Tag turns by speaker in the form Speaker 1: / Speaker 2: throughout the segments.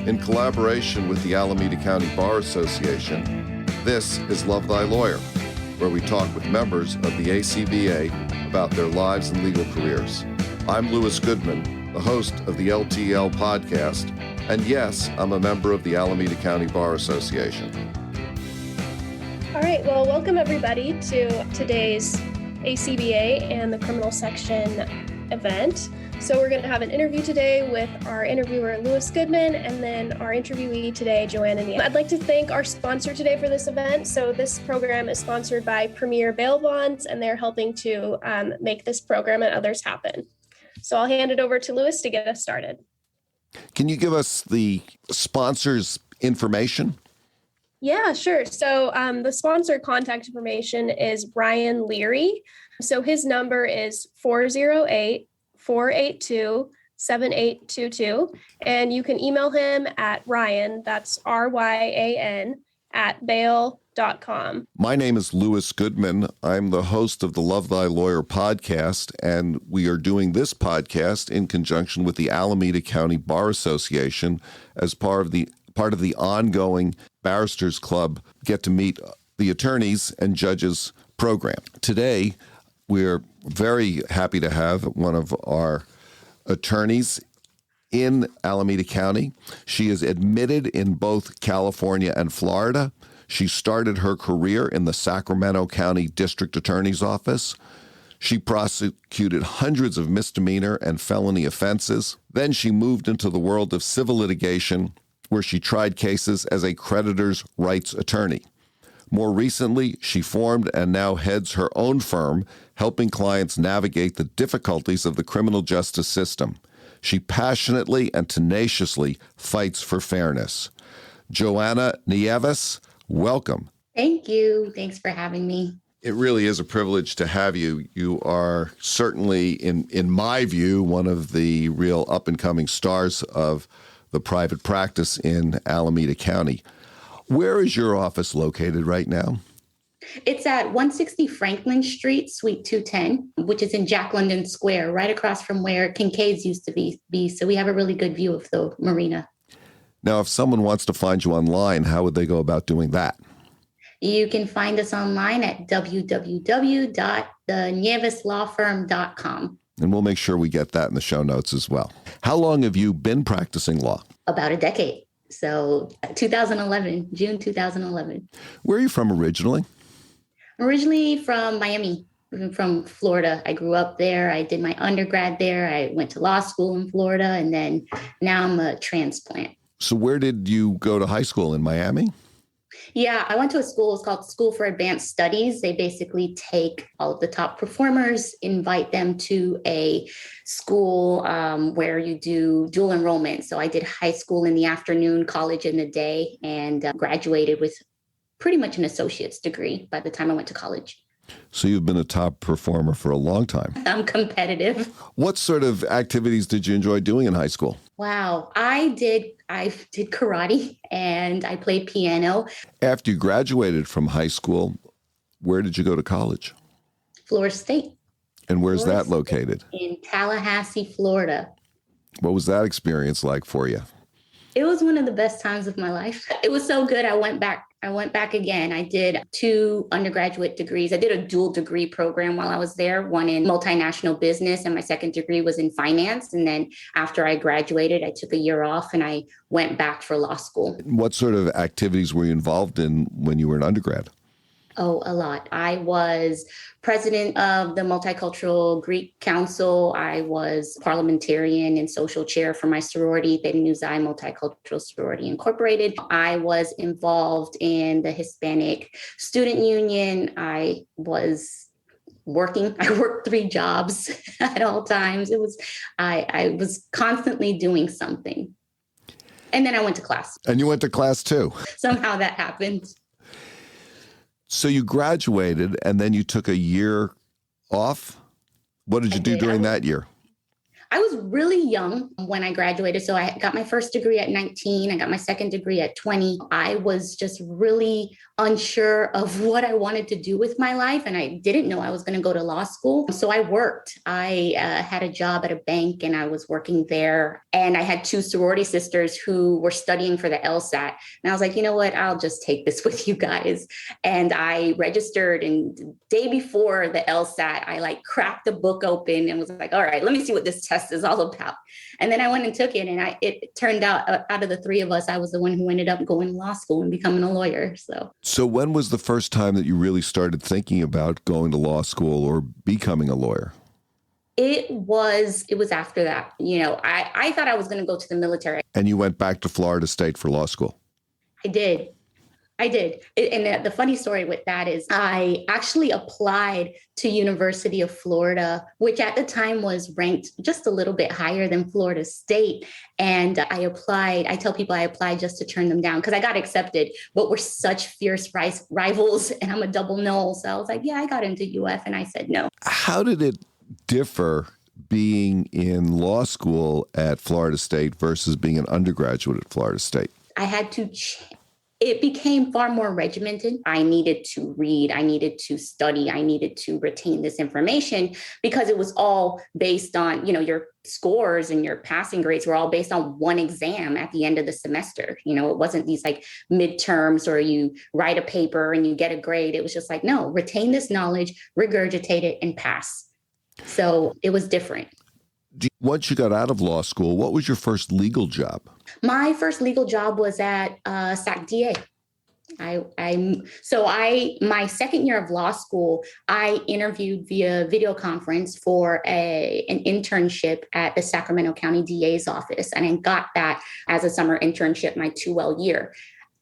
Speaker 1: In collaboration with the Alameda County Bar Association, this is Love Thy Lawyer, where we talk with members of the ACBA about their lives and legal careers. I'm Louis Goodman, the host of the LTL podcast, and yes, I'm a member of the Alameda County Bar Association.
Speaker 2: All right, well, welcome everybody to today's ACBA and the criminal section event. So we're going to have an interview today with our interviewer, Louis Goodman, and then our interviewee today, JoAnnas Background. I'd like to thank our sponsor today for this event. So this program is sponsored by Premier Bail Bonds, and they're helping to make this program and others happen. So I'll hand it over to Louis to get us started.
Speaker 1: Can you give us the sponsor's information?
Speaker 2: Yeah, sure. So the sponsor contact information is Ryan Leary. So his number is 408-482-7822. And you can email him at Ryan, that's RYAN, @bail.com.
Speaker 1: My name is Louis Goodman. I'm the host of the Love Thy Lawyer podcast, and we are doing this podcast in conjunction with the Alameda County Bar Association as part of the ongoing Barristers Club Get to Meet the Attorneys and Judges program. Today, we're very happy to have one of our attorneys in Alameda County. She is admitted in both California and Florida. She started her career in the Sacramento County District Attorney's Office. She prosecuted hundreds of misdemeanor and felony offenses. Then she moved into the world of civil litigation, where she tried cases as a creditor's rights attorney. More recently, she formed and now heads her own firm, helping clients navigate the difficulties of the criminal justice system. She passionately and tenaciously fights for fairness. JoAnnas, Nieves, welcome.
Speaker 3: Thank you. Thanks for having me.
Speaker 1: It really is a privilege to have you. You are certainly, in my view, one of the real up-and-coming stars of the private practice in Alameda County. Where is your office located right now?
Speaker 3: It's at 160 Franklin Street, Suite 210, which is in Jack London Square, right across from where Kincaid's used to be. So we have a really good view of the marina.
Speaker 1: Now, if someone wants to find you online, how would they go about doing that?
Speaker 3: You can find us online at www.nieveslawfirm.com.
Speaker 1: And we'll make sure we get that in the show notes as well. How long have you been practicing law?
Speaker 3: About a decade. So 2011, June 2011.
Speaker 1: Where are you from originally?
Speaker 3: Originally from Miami, from Florida. I grew up there. I did my undergrad there. I went to law school in Florida, and then now I'm a transplant.
Speaker 1: So where did you go to high school, in Miami?
Speaker 3: Yeah, I went to a school. It's called School for Advanced Studies. They basically take all of the top performers, invite them to a school where you do dual enrollment. So I did high school in the afternoon, college in the day, and graduated with pretty much an associate's degree by the time I went to college.
Speaker 1: So you've been a top performer for a long time.
Speaker 3: I'm competitive.
Speaker 1: What sort of activities did you enjoy doing in high school?
Speaker 3: Wow. I did karate and I played piano.
Speaker 1: After you graduated from high school, where did you go to college?
Speaker 3: Florida State.
Speaker 1: And where's that located?
Speaker 3: In Tallahassee, Florida.
Speaker 1: What was that experience like for you?
Speaker 3: It was one of the best times of my life. It was so good. I went back again. I did 2 undergraduate degrees. I did a dual degree program while I was there, one in multinational business, and my second degree was in finance. And then after I graduated, I took a year off and I went back for law school.
Speaker 1: What sort of activities were you involved in when you were an undergrad?
Speaker 3: Oh, a lot. I was president of the Multicultural Greek Council. I was parliamentarian and social chair for my sorority, Theta Nu Xi Multicultural Sorority Incorporated. I was involved in the Hispanic Student Union. I was working. I worked 3 jobs at all times. I was constantly doing something. And then I went to class.
Speaker 1: And you went to class too.
Speaker 3: Somehow that happened.
Speaker 1: So you graduated and then you took a year off. What did you do during that year?
Speaker 3: I was really young when I graduated. So I got my first degree at 19. I got my second degree at 20. I was just really unsure of what I wanted to do with my life. And I didn't know I was going to go to law school. So I worked. I had a job at a bank and I was working there. And I had two sorority sisters who were studying for the LSAT. And I was like, you know what? I'll just take this with you guys. And I registered. And the day before the LSAT, I cracked the book open and was like, all right, let me see what this test is all about. And then I went and took it. And it turned out of the three of us, I was the one who ended up going to law school and becoming a lawyer.
Speaker 1: So when was the first time that you really started thinking about going to law school or becoming a lawyer?
Speaker 3: It was after that. I thought I was going to go to the military.
Speaker 1: And you went back to Florida State for law school?
Speaker 3: I did. And the funny story with that is I actually applied to University of Florida, which at the time was ranked just a little bit higher than Florida State. And I applied. I tell people I applied just to turn them down because I got accepted, but we're such fierce rivals and I'm a double no. So I was like, yeah, I got into UF and I said no.
Speaker 1: How did it differ being in law school at Florida State versus being an undergraduate at Florida State?
Speaker 3: I had to It became far more regimented. I needed to read, I needed to study, I needed to retain this information because it was all based on, your scores and your passing grades were all based on one exam at the end of the semester. It wasn't these midterms or you write a paper and you get a grade. It was just no, retain this knowledge, regurgitate it and pass. So it was different.
Speaker 1: Once you got out of law school, what was your first legal job?
Speaker 3: My first legal job was at SAC DA. My second year of law school, I interviewed via video conference for an internship at the Sacramento County DA's office. And I got that as a summer internship my 2L year.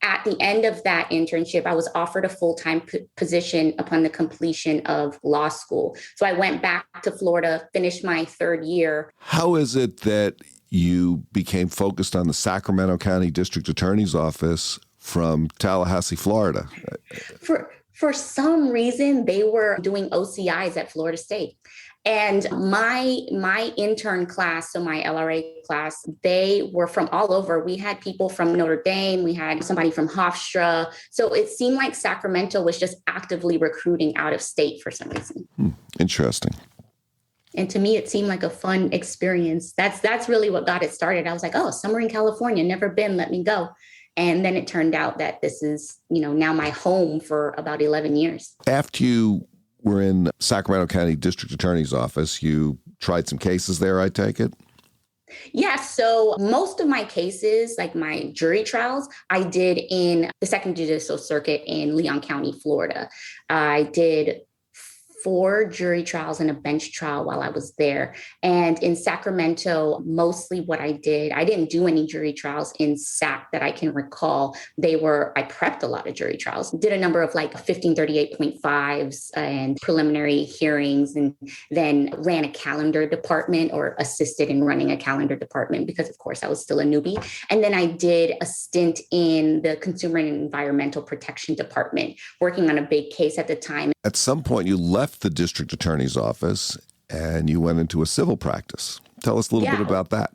Speaker 3: At the end of that internship, I was offered a full-time position upon the completion of law school. So I went back to Florida, finished my third year.
Speaker 1: How is it that you became focused on the Sacramento County District Attorney's Office from Tallahassee, Florida?
Speaker 3: For some reason, they were doing OCIs at Florida State. And my intern class, so my LRA class, they were from all over. We had people from Notre Dame. We had somebody from Hofstra. So it seemed like Sacramento was just actively recruiting out of state for some reason.
Speaker 1: Interesting.
Speaker 3: And to me, it seemed like a fun experience. That's really what got it started. I was like, oh, summer in California, never been, let me go. And then it turned out that this is, now my home for about 11 years.
Speaker 1: After you were in Sacramento County District Attorney's Office, you tried some cases there, I take it?
Speaker 3: Yeah. So most of my cases, like my jury trials, I did in the Second Judicial Circuit in Leon County, Florida. I did 4 jury trials and a bench trial while I was there. And in Sacramento, mostly what I didn't do any jury trials in SAC that I can recall. I prepped a lot of jury trials, did a number of 1538.5s and preliminary hearings, and then ran a calendar department or assisted in running a calendar department because, of course, I was still a newbie. And then I did a stint in the Consumer and Environmental Protection Department, working on a big case at the time.
Speaker 1: At some point, you left the district attorney's office and you went into a civil practice. Tell us a little bit about that.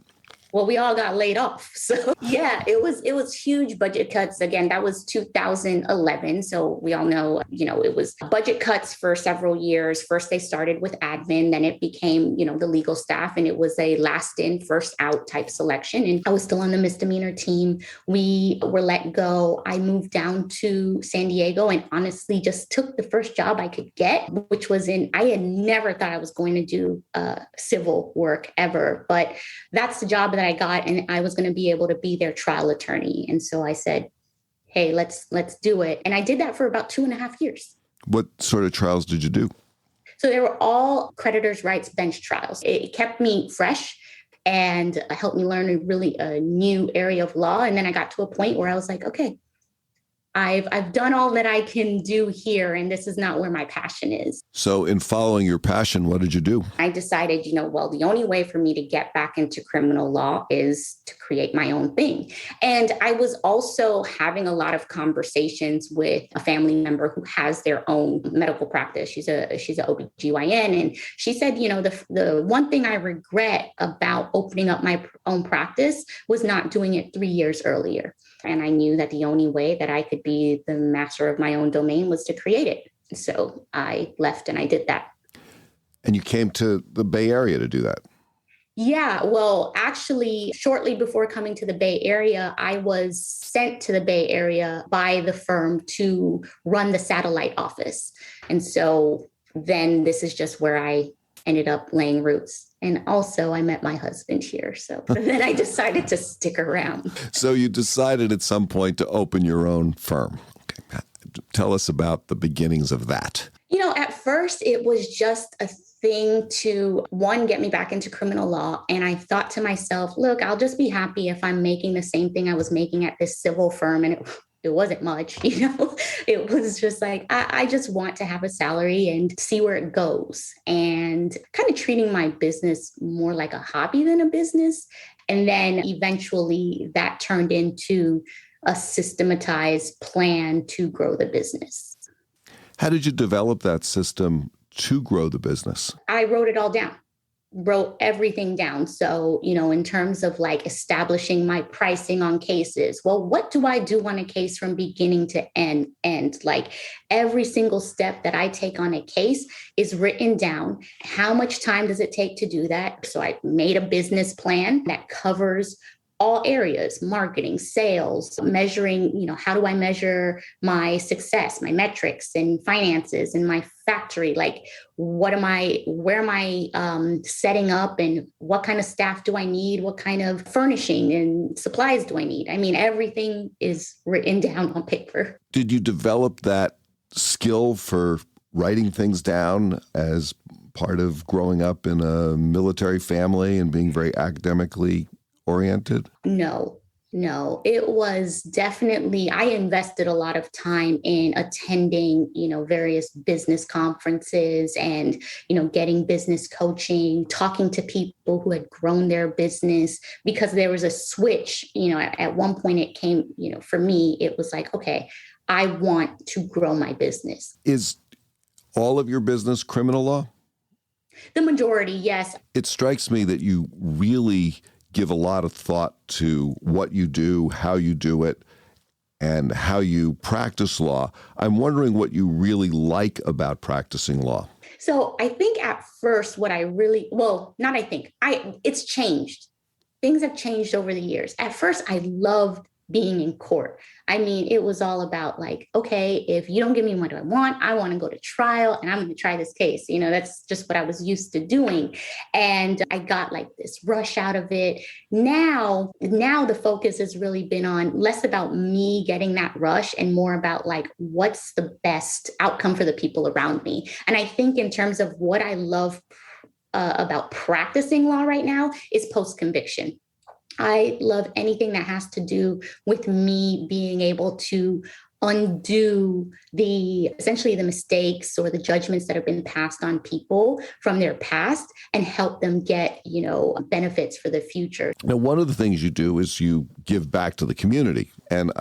Speaker 3: Well, we all got laid off. So yeah, it was huge budget cuts. Again, that was 2011. So we all know, it was budget cuts for several years. First, they started with admin, then it became, the legal staff, and it was a last in, first out type selection. And I was still on the misdemeanor team. We were let go. I moved down to San Diego and honestly just took the first job I could get, which was I had never thought I was going to do civil work ever, but that's the job that I got, and I was going to be able to be their trial attorney. And so I said, hey, let's do it. And I did that for about 2.5 years.
Speaker 1: What sort of trials did you do?
Speaker 3: So they were all creditors' rights bench trials. It kept me fresh and helped me learn a new area of law. And then I got to a point where I was like, okay, I've done all that I can do here, and this is not where my passion is.
Speaker 1: So in following your passion, what did you do?
Speaker 3: I decided, well, the only way for me to get back into criminal law is to create my own thing. And I was also having a lot of conversations with a family member who has their own medical practice. She's an OBGYN. And she said, the one thing I regret about opening up my own practice was not doing it 3 years earlier. And I knew that the only way that I could be the master of my own domain was to create it. So I left and I did that.
Speaker 1: And you came to the Bay Area to do that?
Speaker 3: Yeah, well, actually, shortly before coming to the Bay Area, I was sent to the Bay Area by the firm to run the satellite office. And so then this is just where I ended up laying roots. And also I met my husband here. So then I decided to stick around.
Speaker 1: So you decided at some point to open your own firm. Okay. Tell us about the beginnings of that.
Speaker 3: At first it was just a thing to, one, get me back into criminal law. And I thought to myself, look, I'll just be happy if I'm making the same thing I was making at this civil firm. And it wasn't much, it was just like, I just want to have a salary and see where it goes, and kind of treating my business more like a hobby than a business. And then eventually that turned into a systematized plan to grow the business.
Speaker 1: How did you develop that system to grow the business?
Speaker 3: I wrote it all down. Wrote everything down. So, in terms of like establishing my pricing on cases, well, what do I do on a case from beginning to end? And like every single step that I take on a case is written down. How much time does it take to do that? So I made a business plan that covers all areas: marketing, sales, measuring, how do I measure my success, my metrics and finances and my factory? Like, where am I setting up, and what kind of staff do I need? What kind of furnishing and supplies do I need? I mean, everything is written down on paper.
Speaker 1: Did you develop that skill for writing things down as part of growing up in a military family and being very academically oriented?
Speaker 3: No, it was definitely, I invested a lot of time in attending, various business conferences and, getting business coaching, talking to people who had grown their business, because there was a switch, at one point it came, for me, it was like, okay, I want to grow my business.
Speaker 1: Is all of your business criminal law?
Speaker 3: The majority, yes.
Speaker 1: It strikes me that you really give a lot of thought to what you do, how you do it, and how you practice law. I'm wondering what you really like about practicing law.
Speaker 3: So I think at first it's changed. Things have changed over the years. At first, I loved being in court. I mean, it was all about like, okay, if you don't give me what I want to go to trial and I'm going to try this case. That's just what I was used to doing. And I got like this rush out of it. Now the focus has really been on less about me getting that rush and more about like, what's the best outcome for the people around me. And I think in terms of what I love about practicing law right now is post-conviction. I love anything that has to do with me being able to undo essentially the mistakes or the judgments that have been passed on people from their past and help them get, benefits for the future.
Speaker 1: Now, one of the things you do is you give back to the community. And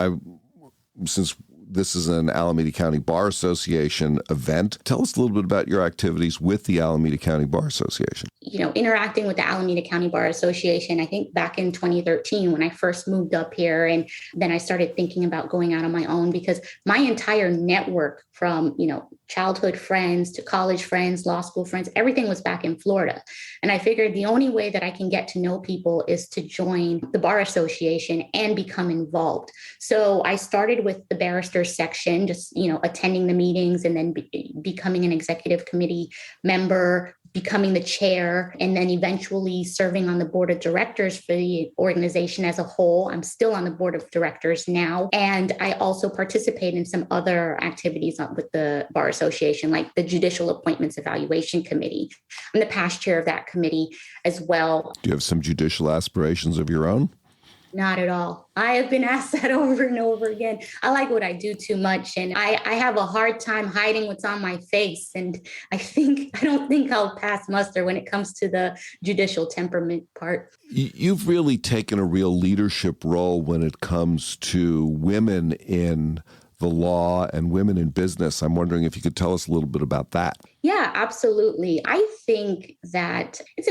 Speaker 1: since this is an Alameda County Bar Association event, tell us a little bit about your activities with the Alameda County Bar Association.
Speaker 3: Interacting with the Alameda County Bar Association, I think back in 2013 when I first moved up here, and then I started thinking about going out on my own, because my entire network from, childhood friends to college friends, law school friends, everything was back in Florida. And I figured the only way that I can get to know people is to join the Bar Association and become involved. So I started with the barristers section, just, attending the meetings, and then becoming an executive committee member, becoming the chair, and then eventually serving on the board of directors for the organization as a whole. I'm still on the board of directors now. And I also participate in some other activities with the Bar Association, like the Judicial Appointments Evaluation Committee. I'm the past chair of that committee as well.
Speaker 1: Do you have some judicial aspirations of your own?
Speaker 3: Not at all. I have been asked that over and over again. I like what I do too much, and I have a hard time hiding what's on my face. And I don't think I'll pass muster when it comes to the judicial temperament part.
Speaker 1: You've really taken a real leadership role when it comes to women in the law and women in business. I'm wondering if you could tell us a little bit about that.
Speaker 3: Yeah, absolutely. I think that it's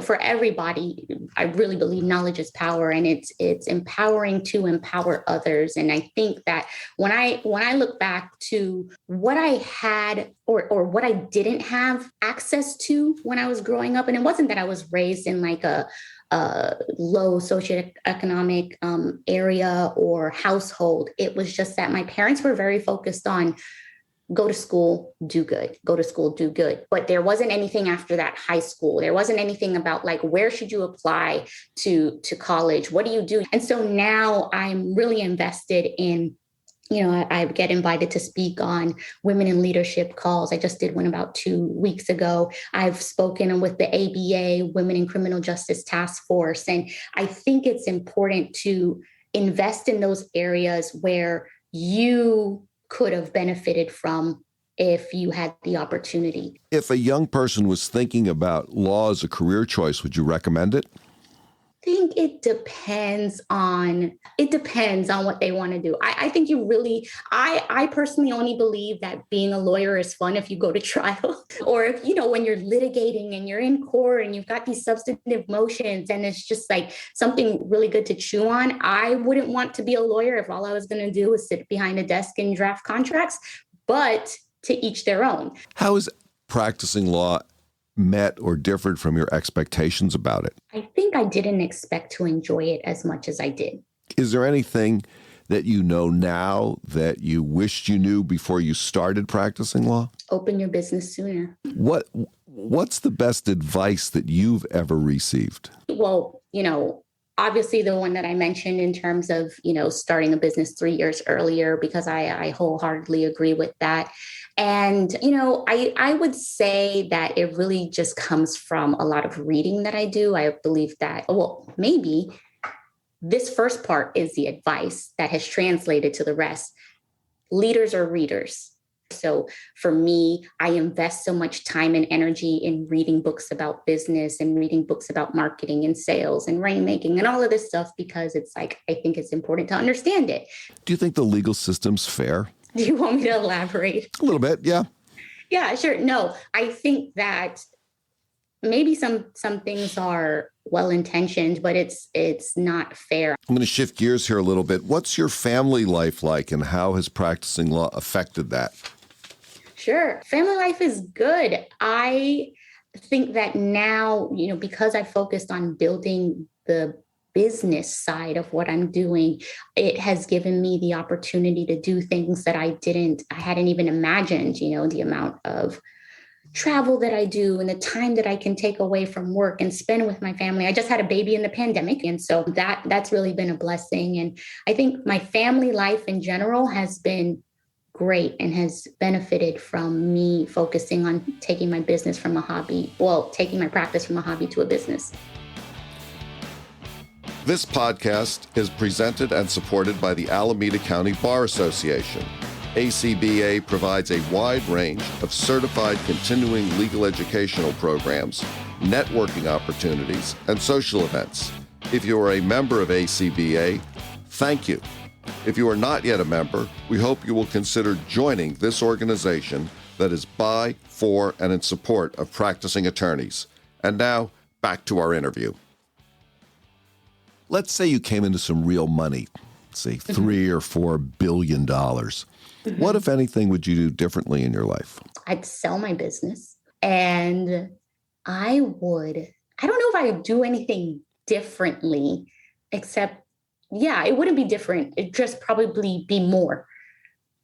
Speaker 3: for everybody. I really believe knowledge is power, and it's empowering to empower others. And I think that when I look back to what I had or what I didn't have access to when I was growing up, and it wasn't that I was raised in like a low socioeconomic area or household. It was just that my parents were very focused on go to school, do good, go to school, do good. But there wasn't anything after that high school. There wasn't anything about like, where should you apply to college? What do you do? And so now I'm really invested in, I get invited to speak on women in leadership calls. I just did one about 2 weeks ago. I've spoken with the ABA, Women in Criminal Justice Task Force. And I think it's important to invest in those areas where you could have benefited from if you had the opportunity.
Speaker 1: If a young person was thinking about law as a career choice, would you recommend it?
Speaker 3: I think it depends on what they want to do. I think I personally only believe that being a lawyer is fun if you go to trial or if, when you're litigating and you're in court and you've got these substantive motions and it's just like something really good to chew on. I wouldn't want to be a lawyer if all I was going to do was sit behind a desk and draft contracts, but to each their own.
Speaker 1: How is practicing law met or differed from your expectations about it?
Speaker 3: I think I didn't expect to enjoy it as much as I did.
Speaker 1: Is there anything that you know now that you wished you knew before you started practicing law?
Speaker 3: Open your business sooner.
Speaker 1: What's the best advice that you've ever received?
Speaker 3: Well, obviously the one that I mentioned in terms of, starting a business 3 years earlier, because I wholeheartedly agree with that. And, I would say that it really just comes from a lot of reading that I do. I believe that, maybe this first part is the advice that has translated to the rest. Leaders are readers. So for me, I invest so much time and energy in reading books about business and reading books about marketing and sales and rainmaking and all of this stuff, because it's like, I think it's important to understand it.
Speaker 1: Do you think the legal system's fair?
Speaker 3: Do you want me to elaborate?
Speaker 1: A little bit, yeah.
Speaker 3: Yeah, sure. No, I think that maybe some things are well-intentioned, but it's not fair.
Speaker 1: I'm going to shift gears here a little bit. What's your family life like, and how has practicing law affected that?
Speaker 3: Sure. Family life is good. I think that now, because I focused on building the business side of what I'm doing, it has given me the opportunity to do things that I hadn't even imagined, the amount of travel that I do and the time that I can take away from work and spend with my family. I just had a baby in the pandemic. And so that's really been a blessing. And I think my family life in general has been great and has benefited from me focusing on taking my practice from a hobby to a business.
Speaker 1: This podcast is presented and supported by the Alameda County Bar Association. ACBA provides a wide range of certified continuing legal educational programs, networking opportunities, and social events. If you are a member of ACBA, thank you. If you are not yet a member, we hope you will consider joining this organization that is by, for, and in support of practicing attorneys. And now, back to our interview. Let's say you came into some real money, say $3 or $4 billion. What, if anything, would you do differently in your life?
Speaker 3: I'd sell my business, and I don't know if I would do anything differently, except, it wouldn't be different. It'd just probably be more.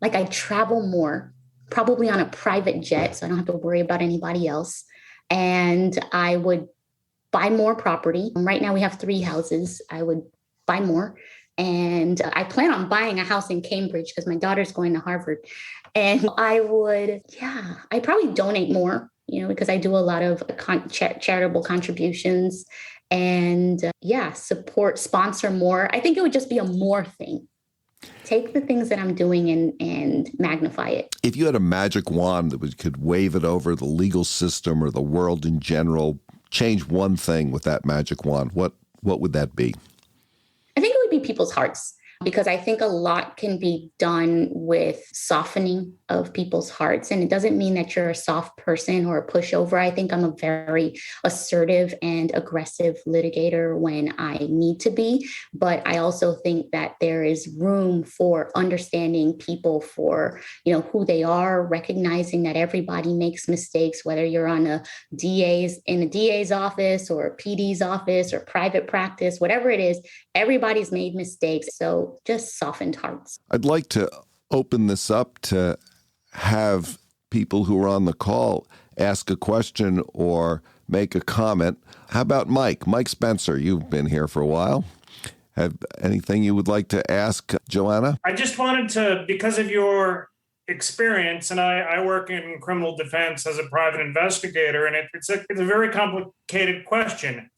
Speaker 3: Like, I'd travel more, probably on a private jet, so I don't have to worry about anybody else. And I would buy more property. Right now we have 3 houses. I would buy more. And I plan on buying a house in Cambridge because my daughter's going to Harvard. And I'd probably donate more, because I do a lot of charitable contributions. and support, sponsor more. I think it would just be a more thing. Take the things that I'm doing and magnify it.
Speaker 1: If you had a magic wand that could wave it over the legal system or the world in general, change one thing with that magic wand, what would that be?
Speaker 3: I think it would be people's hearts, because I think a lot can be done with softening of people's hearts. And it doesn't mean that you're a soft person or a pushover. I think I'm a very assertive and aggressive litigator when I need to be. But I also think that there is room for understanding people for, who they are, recognizing that everybody makes mistakes, whether you're on in a DA's office or a PD's office or private practice, whatever it is, everybody's made mistakes. So just softened hearts.
Speaker 1: I'd like to open this up to have people who are on the call ask a question or make a comment. How about Mike? Mike Spencer, you've been here for a while. Have anything you would like to ask JoAnnas?
Speaker 4: I just wanted to, because of your experience, and I work in criminal defense as a private investigator, and it's a very complicated question.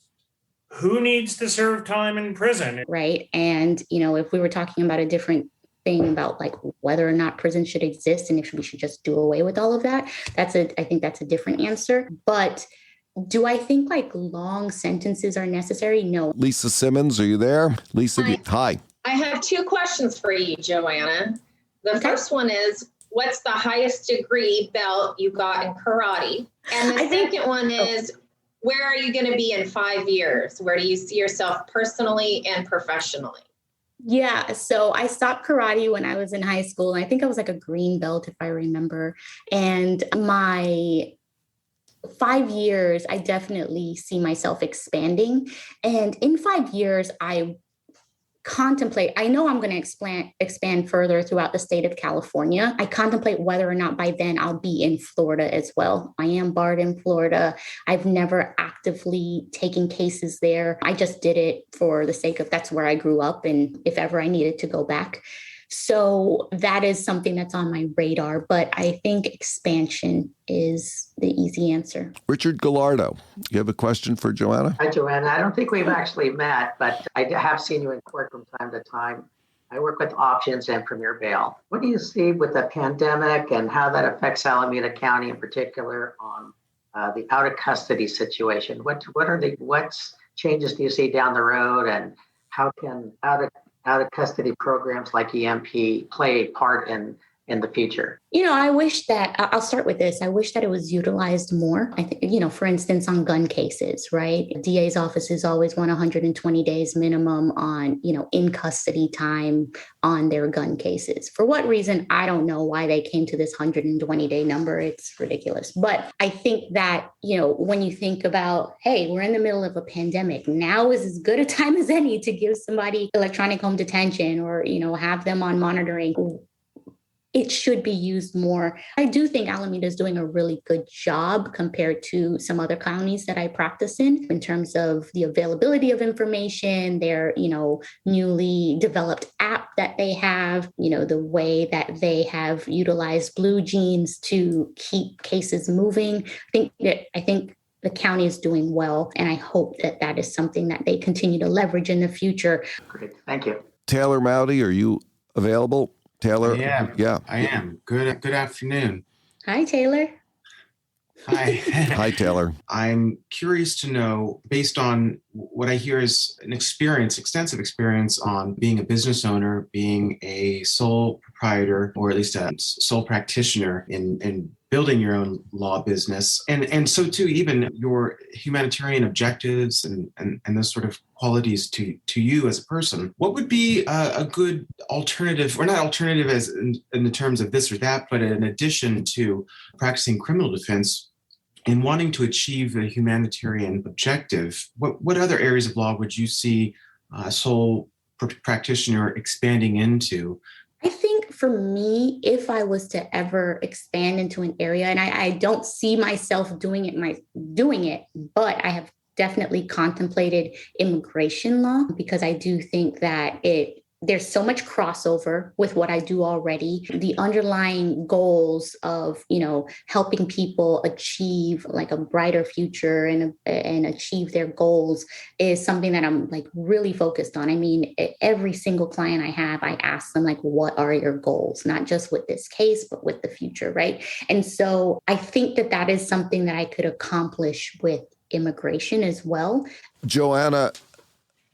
Speaker 4: Who needs to serve time in prison?
Speaker 3: Right. And, if we were talking about a different thing about like whether or not prison should exist and if we should just do away with all of that, I think that's a different answer. But do I think like long sentences are necessary? No.
Speaker 1: Lisa Simmons, are you there? Lisa, hi.
Speaker 5: I have two questions for you, JoAnnas. The first one is, what's the highest degree belt you got in karate? And the second one is, where are you going to be in 5 years? Where do you see yourself personally and professionally?
Speaker 3: Yeah, so I stopped karate when I was in high school. I think I was like a green belt, if I remember. And my 5 years, I definitely see myself expanding. And in 5 years, I know I'm going to expand further throughout the state of California. I contemplate whether or not by then I'll be in Florida as well. I am barred in Florida. I've never actively taken cases there. I just did it for the sake of that's where I grew up, and if ever I needed to go back. So that is something that's on my radar, but I think expansion is the easy answer.
Speaker 1: Richard Gallardo, you have a question for JoAnnas?
Speaker 6: Hi, JoAnnas. I don't think we've actually met, but I have seen you in court from time to time. I work with options and premier bail. What do you see with the pandemic and how that affects Alameda County in particular on the out of custody situation? What changes do you see down the road, and how can out of custody programs like EMP play a part in the future?
Speaker 3: I wish that, I'll start with this. I wish that it was utilized more. I think, for instance, on gun cases, right? DA's offices always want 120 days minimum on, in custody time on their gun cases. For what reason? I don't know why they came to this 120-day number. It's ridiculous. But I think that, when you think about, hey, we're in the middle of a pandemic, now is as good a time as any to give somebody electronic home detention or, have them on monitoring. It should be used more. I do think Alameda is doing a really good job compared to some other counties that I practice in terms of the availability of information, their, newly developed app that they have, the way that they have utilized blue jeans to keep cases moving. I think the county is doing well, and I hope that is something that they continue to leverage in the future.
Speaker 6: Great. Thank you.
Speaker 1: Taylor Mowdy, are you available? Taylor?
Speaker 7: Yeah, I am. Good afternoon.
Speaker 3: Hi, Taylor.
Speaker 7: Hi.
Speaker 1: Hi, Taylor.
Speaker 7: I'm curious to know, based on what I hear is an extensive experience on being a business owner, being a sole proprietor, or at least a sole practitioner in building your own law business. And so too, even your humanitarian objectives and those sort of qualities to you as a person. What would be a good alternative, or not alternative as in the terms of this or that, but in addition to practicing criminal defense and wanting to achieve a humanitarian objective, what other areas of law would you see a sole practitioner expanding into?
Speaker 3: I think for me, if I was to ever expand into an area, and I don't see myself doing it, but I have definitely contemplated immigration law, because I do think that it there's so much crossover with what I do already. The underlying goals of, helping people achieve like a brighter future and achieve their goals is something that I'm like really focused on. I mean, every single client I have, I ask them like, what are your goals? Not just with this case, but with the future, right? And so I think that is something that I could accomplish with immigration as well.
Speaker 1: JoAnnas,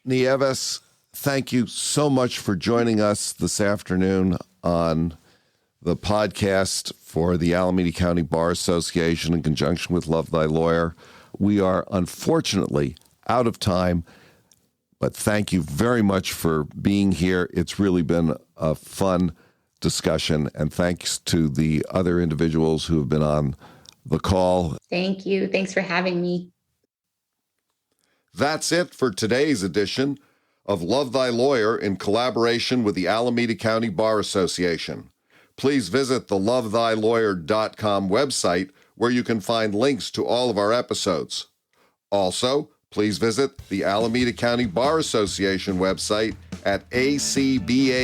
Speaker 1: Nieves, thank you so much for joining us this afternoon on the podcast for the Alameda County Bar Association in conjunction with Love Thy Lawyer. We are unfortunately out of time, but thank you very much for being here. It's really been a fun discussion, and thanks to the other individuals who have been on the call.
Speaker 3: Thank you. Thanks for having me.
Speaker 1: That's it for today's edition of Love Thy Lawyer in collaboration with the Alameda County Bar Association. Please visit the lovethylawyer.com website where you can find links to all of our episodes. Also, please visit the Alameda County Bar Association website at acbanet.org,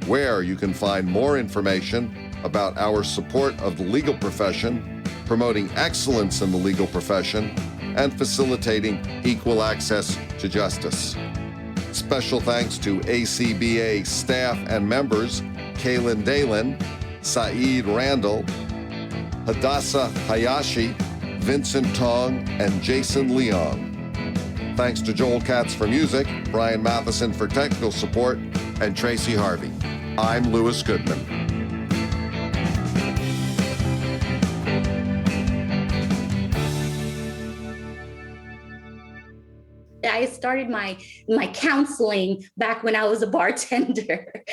Speaker 1: where you can find more information about our support of the legal profession, promoting excellence in the legal profession, and facilitating equal access to justice. Special thanks to ACBA staff and members Kaylin Dalen, Saeed Randall, Hadassah Hayashi, Vincent Tong, and Jason Leong. Thanks to Joel Katz for music, Brian Matheson for technical support, and Tracy Harvey. I'm Louis Goodman.
Speaker 3: I started my counseling back when I was a bartender.